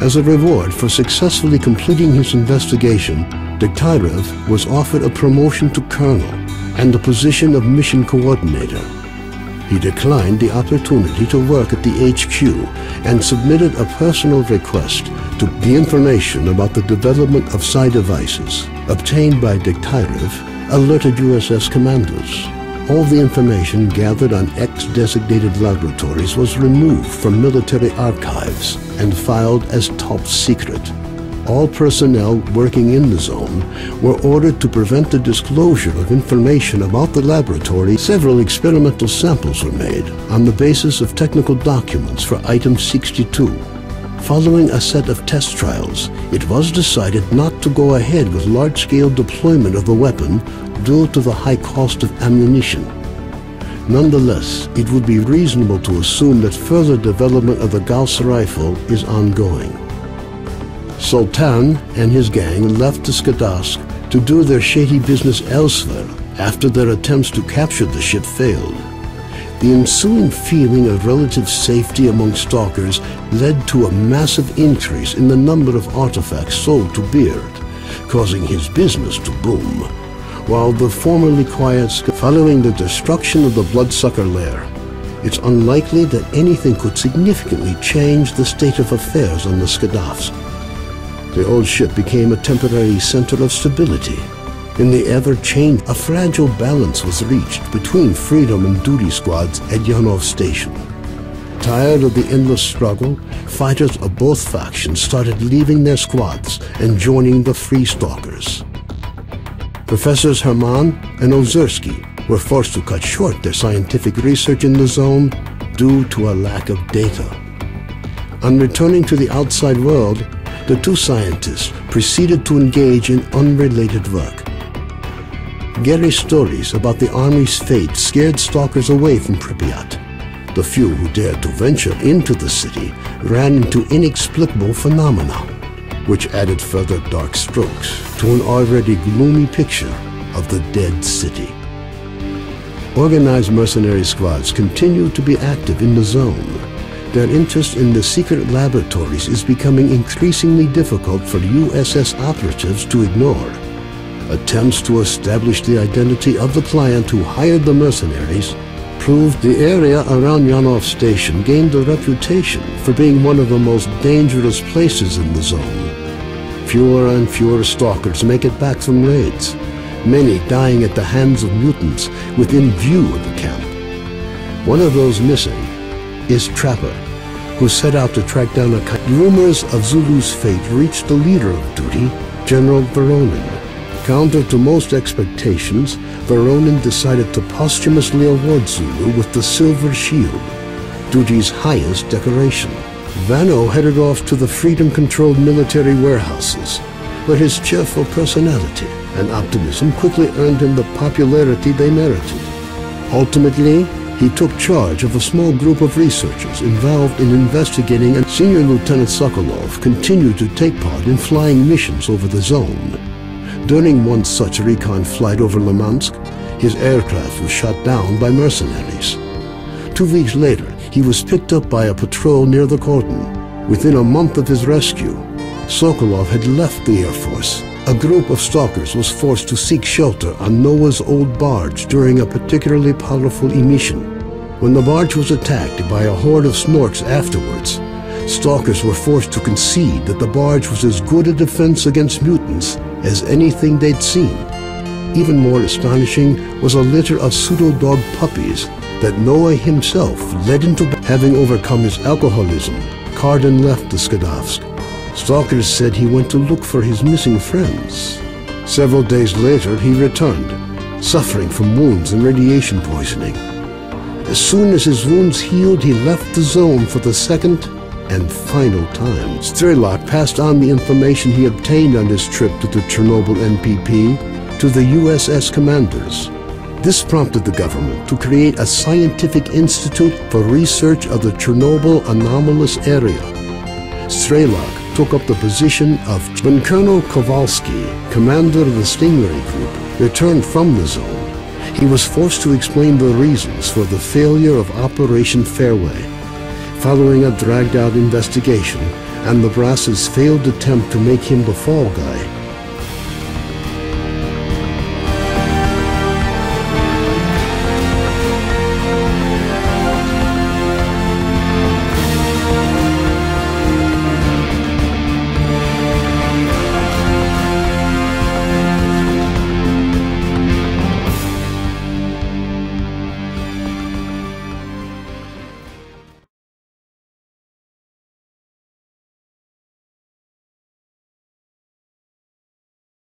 As a reward for successfully completing his investigation, S.T.A.L.K.E.R was offered a promotion to colonel and the position of mission coordinator. He declined the opportunity to work at the HQ and submitted a personal request to the information about the development of psi devices obtained by S.T.A.L.K.E.R alerted USS commanders. All the information gathered on X-designated laboratories was removed from military archives and filed as top secret. All personnel working in the zone were ordered to prevent the disclosure of information about the laboratory. Several experimental samples were made on the basis of technical documents for Item 62. Following a set of test trials, it was decided not to go ahead with large-scale deployment of the weapon due to the high cost of ammunition. Nonetheless, it would be reasonable to assume that further development of the Gauss rifle is ongoing. Sultan and his gang left the S.T.A.L.K.E.R to do their shady business elsewhere after their attempts to capture the ship failed. The ensuing feeling of relative safety among stalkers led to a massive increase in the number of artifacts sold to Beard, causing his business to boom. While the formerly quiet following the destruction of the Bloodsucker lair, it's unlikely that anything could significantly change the state of affairs on the Skadovsk. The old ship became a temporary center of stability. In the ever-changing, a fragile balance was reached between freedom and duty squads at Yanov Station. Tired of the endless struggle, fighters of both factions started leaving their squads and joining the Free Stalkers. Professors Herman and Ozersky were forced to cut short their scientific research in the zone due to a lack of data. On returning to the outside world, the two scientists proceeded to engage in unrelated work. Gary's stories about the Army's fate scared stalkers away from Pripyat. The few who dared to venture into the city ran into inexplicable phenomena, which added further dark strokes to an already gloomy picture of the dead city. Organized mercenary squads continue to be active in the zone. Their interest in the secret laboratories is becoming increasingly difficult for USS operatives to ignore. Attempts to establish the identity of the client who hired the mercenaries proved the area around Yanov Station gained a reputation for being one of the most dangerous places in the zone. Fewer and fewer stalkers make it back from raids, many dying at the hands of mutants within view of the camp. One of those missing is Trapper, who set out to track down a rumors of Zulu's fate reached the leader of duty, General Voronin. Counter to most expectations, Voronin decided to posthumously award Zulu with the Silver Shield, duty's highest decoration. Vano headed off to the freedom-controlled military warehouses, where his cheerful personality and optimism quickly earned him the popularity they merited. Ultimately, he took charge of a small group of researchers involved in investigating, and Senior Lieutenant Sokolov continued to take part in flying missions over the zone. During one such recon flight over Limansk, his aircraft was shot down by mercenaries. 2 weeks later, he was picked up by a patrol near the cordon. Within a month of his rescue, Sokolov had left the Air Force. A group of stalkers was forced to seek shelter on Noah's old barge during a particularly powerful emission. When the barge was attacked by a horde of snorks afterwards, stalkers were forced to concede that the barge was as good a defense against mutants as anything they'd seen. Even more astonishing was a litter of pseudo-dog puppies that Noah himself led into. Having overcome his alcoholism, Cardin left the Skadovsk. Stalkers said he went to look for his missing friends. Several days later, he returned, suffering from wounds and radiation poisoning. As soon as his wounds healed, he left the zone for the second and final time. S.T.A.L.K.E.R passed on the information he obtained on his trip to the Chernobyl NPP to the USS commanders. This prompted the government to create a scientific institute for research of the Chernobyl anomalous area. S.T.A.L.K.E.R took up the position of when Colonel Kowalski, commander of the Stingray Group, returned from the zone. He was forced to explain the reasons for the failure of Operation Fairway. Following a dragged-out investigation, and the brass's failed attempt to make him the fall guy,